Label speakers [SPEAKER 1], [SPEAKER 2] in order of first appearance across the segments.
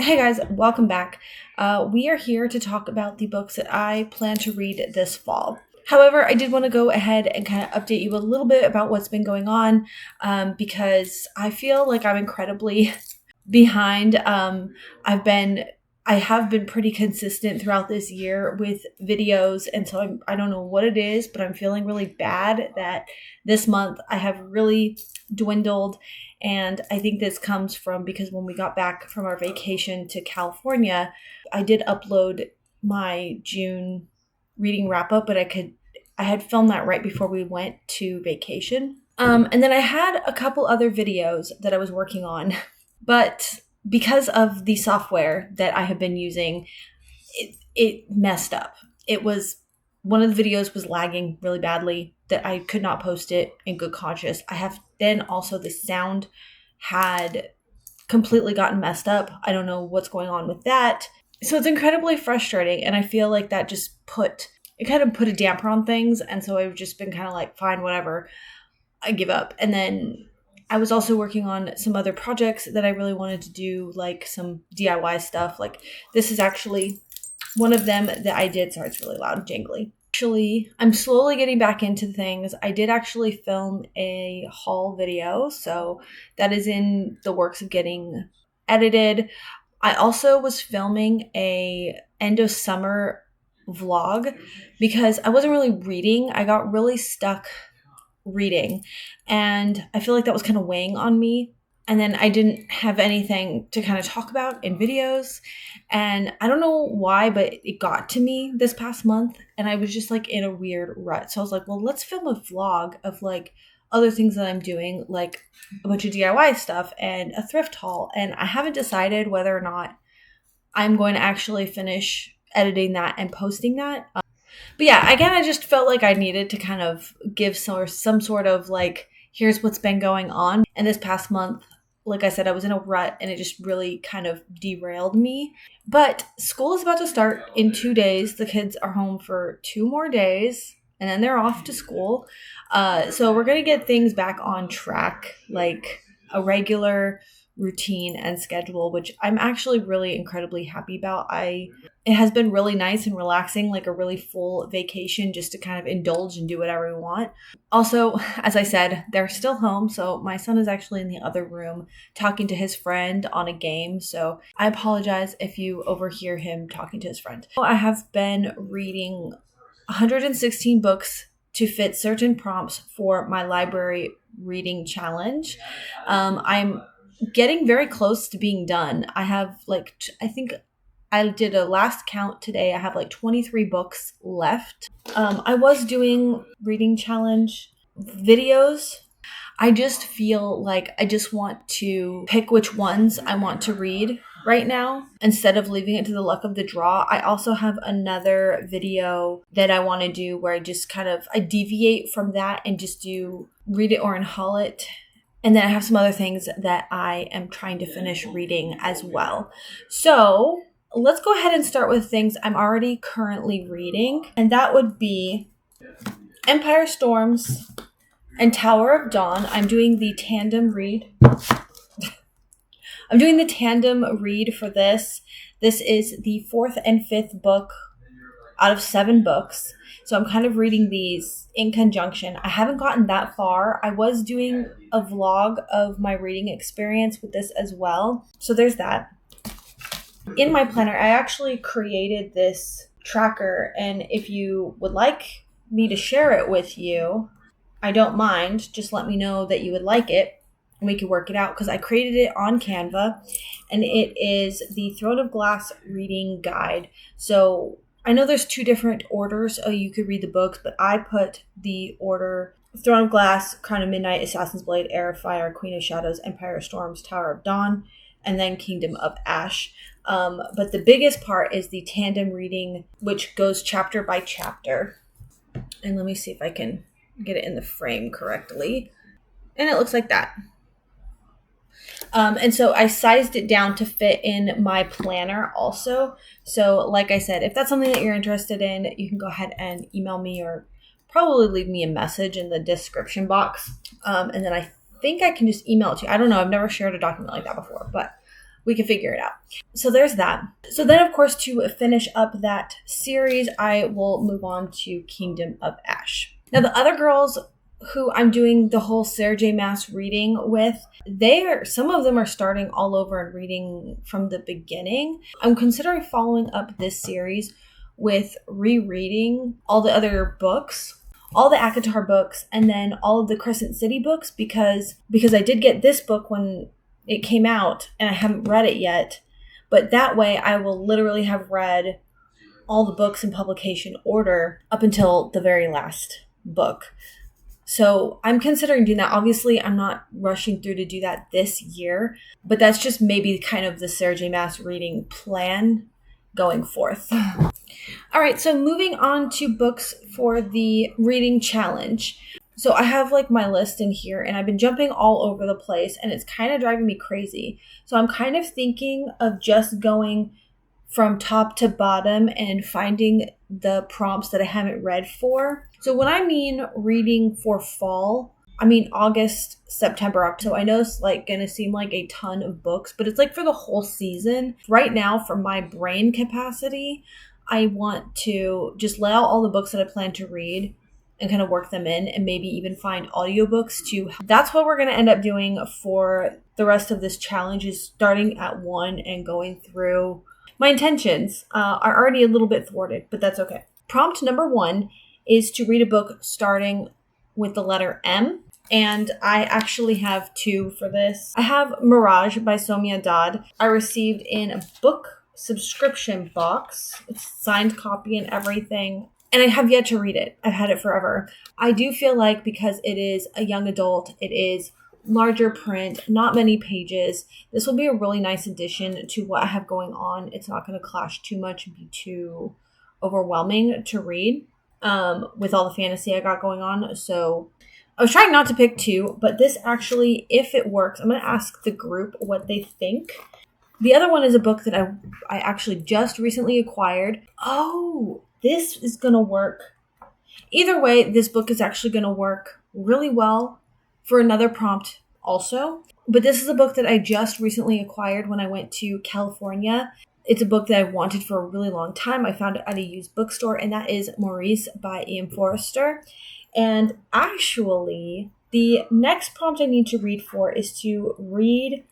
[SPEAKER 1] Hey guys, welcome back. We are here to talk about the books that I plan to read this fall. However, I did want to go ahead and kind of update you a little bit about what's been going on because I feel like I'm incredibly behind. I have been pretty consistent throughout this year with videos, and so I don't know what it is, but I'm feeling really bad that this month I have really dwindled. And I think this comes from because when we got back from our vacation to California, I did upload my June reading wrap up, but I had filmed that right before we went to vacation. And then I had a couple other videos that I was working on, but because of the software that I have been using, it messed up. One of the videos was lagging really badly that I could not post it in good conscience. Then also the sound had completely gotten messed up. I don't know what's going on with that. So it's incredibly frustrating. And I feel like that just put a damper on things. And so I've just been kind of like, fine, whatever, I give up. And then I was also working on some other projects that I really wanted to do, like some DIY stuff. Like this is actually one of them that I did. Sorry, it's really loud and jingly. Actually, I'm slowly getting back into things. I did actually film a haul video, so that is in the works of getting edited. I also was filming a end of summer vlog because I wasn't really reading. I got really stuck reading, and I feel like that was kind of weighing on me. And then I didn't have anything to kind of talk about in videos. And I don't know why, but it got to me this past month. And I was just like in a weird rut. So I was like, well, let's film a vlog of like other things that I'm doing, like a bunch of DIY stuff and a thrift haul. And I haven't decided whether or not I'm going to actually finish editing that and posting that. But yeah, again, I just felt like I needed to kind of give some sort of like, here's what's been going on. And this past month, like I said, I was in a rut and it just really kind of derailed me. But school is about to start in 2 days. The kids are home for 2 more days and then they're off to school. So we're going to get things back on track, like a regular routine and schedule, which I'm actually really incredibly happy about. It has been really nice and relaxing, like a really full vacation just to kind of indulge and do whatever we want. Also, as I said, they're still home. So my son is actually in the other room talking to his friend on a game. So I apologize if you overhear him talking to his friend. I have been reading 116 books to fit certain prompts for my library reading challenge. I'm getting very close to being done. I have I think I did a last count today. I have like 23 books left. I was doing reading challenge videos. I just feel like I just want to pick which ones I want to read right now instead of leaving it to the luck of the draw. I also have another video that I want to do where I deviate from that and just do read it or haul it. And then I have some other things that I am trying to finish reading as well. So let's go ahead and start with things I'm already currently reading. And that would be Empire Storms and Tower of Dawn. I'm doing the tandem read. For this. This is the 4th and 5th book out of 7 books. So I'm kind of reading these in conjunction. I haven't gotten that far. I was doing a vlog of my reading experience with this as well. So there's that. In my planner, I actually created this tracker. And if you would like me to share it with you, I don't mind. Just let me know that you would like it and we can work it out because I created it on Canva. And it is the Throne of Glass reading guide. So I know there's 2 different orders you could read the books, but I put the order Throne of Glass, Crown of Midnight, Assassin's Blade, Heir of Fire, Queen of Shadows, Empire of Storms, Tower of Dawn, and then Kingdom of Ash. But the biggest part is the tandem reading, which goes chapter by chapter. And let me see if I can get it in the frame correctly. And it looks like that. And so I sized it down to fit in my planner also. So like I said, if that's something that you're interested in, you can go ahead and email me or probably leave me a message in the description box. And then I think I can just email it to you. I don't know. I've never shared a document like that before, but we can figure it out. So there's that. So then, of course, to finish up that series, I will move on to Kingdom of Ash. Now, the other girls who I'm doing the whole Sarah J. Maas reading with, some of them are starting all over and reading from the beginning. I'm considering following up this series with rereading all the other books, all the ACOTAR books, and then all of the Crescent City books, because I did get this book when it came out and I haven't read it yet. But that way I will literally have read all the books in publication order up until the very last book. So I'm considering doing that. Obviously, I'm not rushing through to do that this year, but that's just maybe kind of the Sarah J. Maas reading plan going forth. All right, so moving on to books for the reading challenge. So I have like my list in here and I've been jumping all over the place and it's kind of driving me crazy. So I'm kind of thinking of just going from top to bottom and finding the prompts that I haven't read for. So when I mean reading for fall, I mean August, September, October. I know it's like going to seem like a ton of books, but it's like for the whole season. Right now, for my brain capacity, I want to just lay out all the books that I plan to read and kind of work them in and maybe even find audiobooks too. That's what we're going to end up doing for the rest of this challenge, is starting at 1 and going through. My intentions are already a little bit thwarted, but that's okay. Prompt number 1 is to read a book starting with the letter M. And I actually have 2 for this. I have Mirage by Soumya Dodd. I received in a book subscription box. It's signed copy and everything. And I have yet to read it. I've had it forever. I do feel like because it is a young adult, it is larger print, not many pages, this will be a really nice addition to what I have going on. It's not going to clash too much and be too overwhelming to read with all the fantasy I got going on. So I was trying not to pick 2, but this actually, if it works, I'm going to ask the group what they think. The other one is a book that I actually just recently acquired. Oh, this is going to work. Either way, this book is actually going to work really well for another prompt also. But this is a book that I just recently acquired when I went to California. It's a book that I wanted for a really long time. I found it at a used bookstore, and that is Maurice by Ian Forster. And actually, the next prompt I need to read for is to read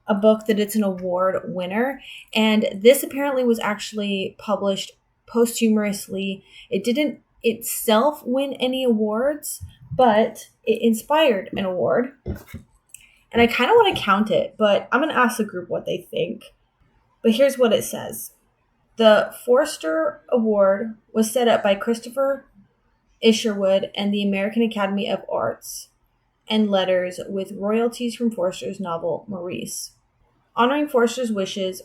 [SPEAKER 1] a book that it's an award winner. And this apparently was actually published posthumously. It didn't itself win any awards, but it inspired an award. And I kind of want to count it, but I'm going to ask the group what they think. But here's what it says. The Forster Award was set up by Christopher Isherwood and the American Academy of Arts and Letters with royalties from Forster's novel Maurice. Honoring Forster's wishes,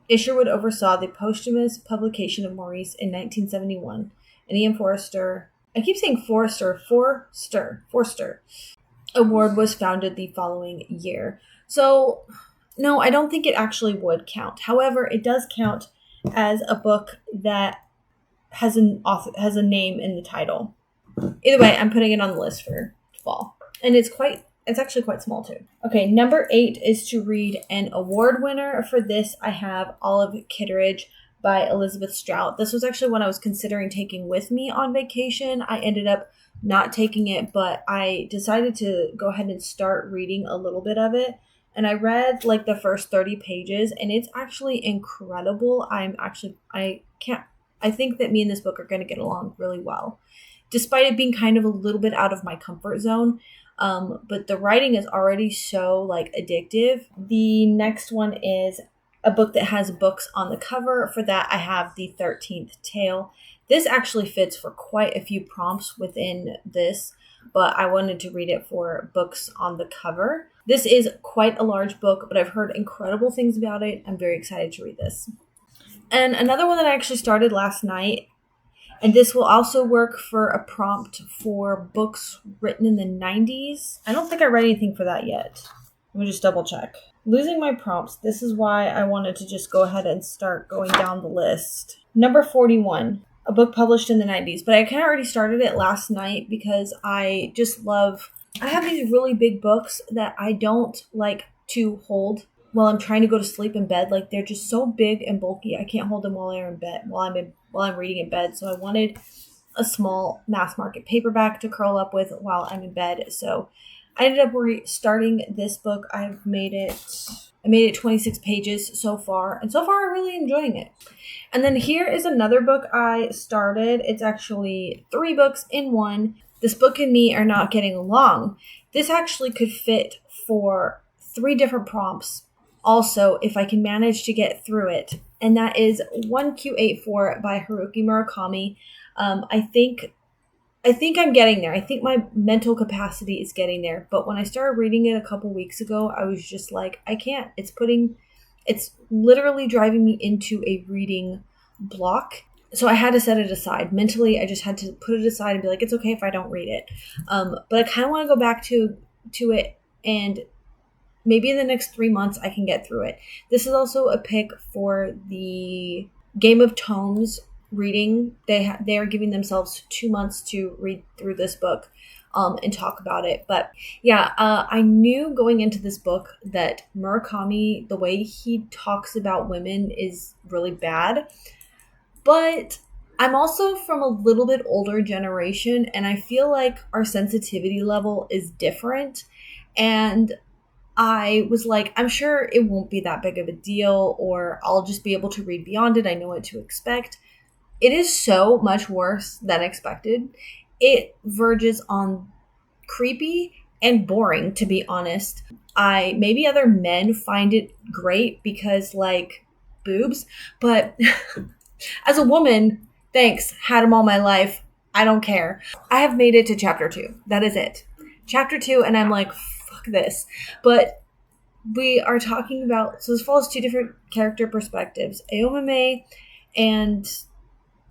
[SPEAKER 1] Isherwood oversaw the posthumous publication of Maurice in 1971. And Ian Forster, I keep saying Forster Award was founded the following year. So, no, I don't think it actually would count. However, it does count as a book that has a name in the title. Either way, I'm putting it on the list for fall. And it's actually quite small too. Okay, number 8 is to read an award winner. For this, I have Olive Kitteridge by Elizabeth Strout. This was actually one I was considering taking with me on vacation. I ended up not taking it, but I decided to go ahead and start reading a little bit of it. And I read like the first 30 pages and it's actually incredible. I think that me and this book are going to get along really well, despite it being kind of a little bit out of my comfort zone. But the writing is already so like addictive. The next one is a book that has books on the cover. For that, I have The 13th Tale. This actually fits for quite a few prompts within this, but I wanted to read it for books on the cover. This is quite a large book, but I've heard incredible things about it. I'm very excited to read this. And another one that I actually started last night, and this will also work for a prompt for books written in the 90s. I don't think I read anything for that yet. Let me just double check. Losing my prompts. This is why I wanted to just go ahead and start going down the list. Number 41, a book published in the 90s. But I kind of already started it last night because I just love... I have these really big books that I don't like to hold while I'm trying to go to sleep in bed. Like, they're just so big and bulky. I can't hold them while I'm in bed, while I'm reading in bed. So I wanted a small mass market paperback to curl up with while I'm in bed. So I ended up starting this book. I made it 26 pages so far, and so far I'm really enjoying it. And then here is another book I started. It's actually 3 books in one. This book and me are not getting along. This actually could fit for 3 different prompts also, if I can manage to get through it. And that is 1Q84 by Haruki Murakami. I think I'm getting there. I think my mental capacity is getting there. But when I started reading it a couple weeks ago, I was just like, I can't. It's literally driving me into a reading block. So I had to set it aside. Mentally, I just had to put it aside and be like, it's okay if I don't read it. But I kind of want to go back to it, and maybe in the next 3 months I can get through it. This is also a pick for the Game of Tomes reading. They are giving themselves 2 months to read through this book and talk about it. But yeah, I knew going into this book that Murakami, the way he talks about women is really bad. But I'm also from a little bit older generation, and I feel like our sensitivity level is different. And I was like, I'm sure it won't be that big of a deal, or I'll just be able to read beyond it. I know what to expect. It is so much worse than expected. It verges on creepy and boring, to be honest. Maybe other men find it great because, like, boobs, but as a woman, thanks, had them all my life. I don't care. I have made it to chapter 2. That is it. Chapter 2, and I'm like, fuck this. But we are talking about, so this follows 2 different character perspectives. Aomame and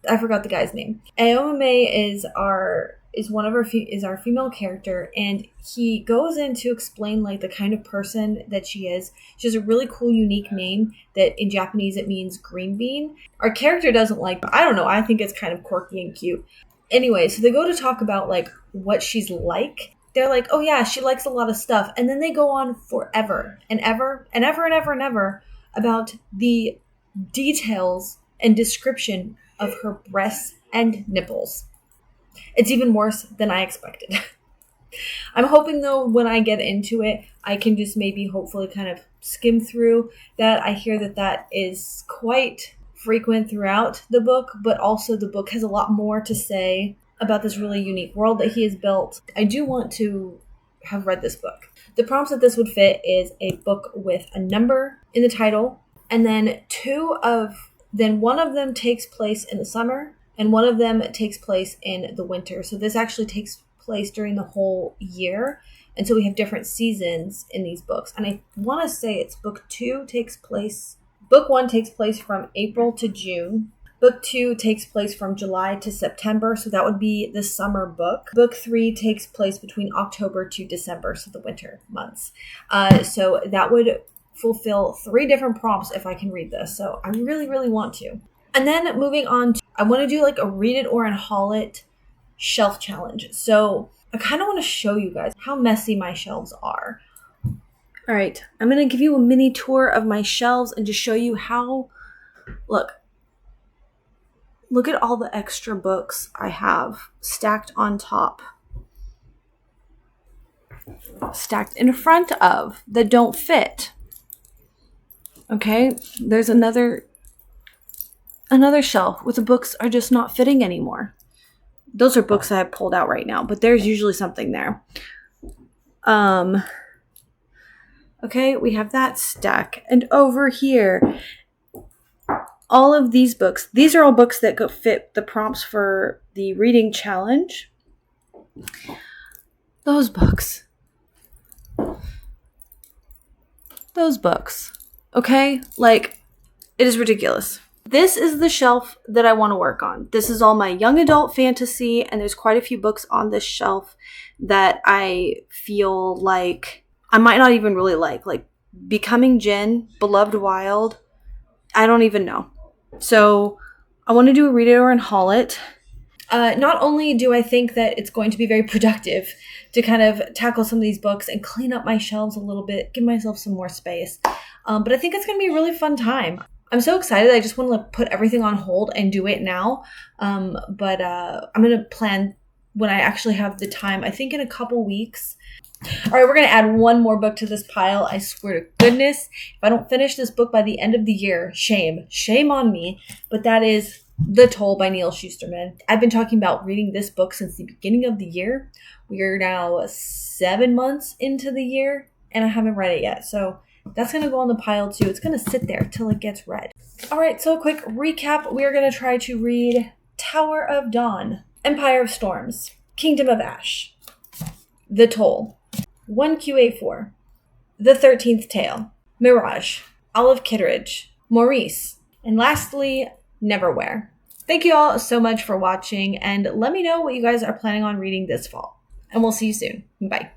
[SPEAKER 1] I forgot the guy's name. Aomame is our female character, and he goes in to explain like the kind of person that she is. She has a really cool, unique name that in Japanese it means green bean. Our character doesn't like, I don't know, I think it's kind of quirky and cute. Anyway, so they go to talk about like what she's like. They're like, oh yeah, she likes a lot of stuff. And then they go on forever and ever and ever and ever and ever about the details and description of her breasts and nipples. It's even worse than I expected. I'm hoping though, when I get into it, I can just maybe hopefully kind of skim through that. I hear that is quite frequent throughout the book, but also the book has a lot more to say about this really unique world that he has built. I do want to have read this book. The prompts that this would fit is a book with a number in the title, and then one of them takes place in the summer, and one of them takes place in the winter. So this actually takes place during the whole year. And so we have different seasons in these books. And I want to say it's book 1 takes place from April to June. Book 2 takes place from July to September. So that would be the summer book. Book 3 takes place between October to December. So the winter months. So that would fulfill 3 different prompts if I can read this. So I really, really want to. And then moving on, I want to do like a read it or unhaul it shelf challenge. So I kind of want to show you guys how messy my shelves are. All right, I'm going to give you a mini tour of my shelves and just show you how, look at all the extra books I have stacked on top. Stacked in front of that don't fit. Okay, there's another shelf with the books are just not fitting anymore. Those are books I have pulled out right now, but there's usually something there. Okay, we have that stack. And over here, all of these books, these are all books that go fit the prompts for the reading challenge. Those books. Okay? Like, it is ridiculous. This is the shelf that I want to work on. This is all my young adult fantasy, and there's quite a few books on this shelf that I feel like I might not even really like Becoming Jin, Beloved Wild. I don't even know. So I want to do a read it or unhaul it. Not only do I think that it's going to be very productive to kind of tackle some of these books and clean up my shelves a little bit, give myself some more space, but I think it's going to be a really fun time. I'm so excited. I just want to put everything on hold and do it now. But I'm going to plan when I actually have the time, I think in a couple weeks. All right, we're going to add one more book to this pile. I swear to goodness, if I don't finish this book by the end of the year, shame on me. But that is The Toll by Neil Shusterman. I've been talking about reading this book since the beginning of the year. We are now 7 months into the year, and I haven't read it yet. So that's going to go on the pile too. It's going to sit there till it gets read. All right, so a quick recap. We are going to try to read Tower of Dawn, Empire of Storms, Kingdom of Ash, The Toll, 1Q84, The 13th Tale, Mirage, Olive Kitteridge, Maurice, and lastly, Neverwhere. Thank you all so much for watching, and let me know what you guys are planning on reading this fall. And we'll see you soon. Bye.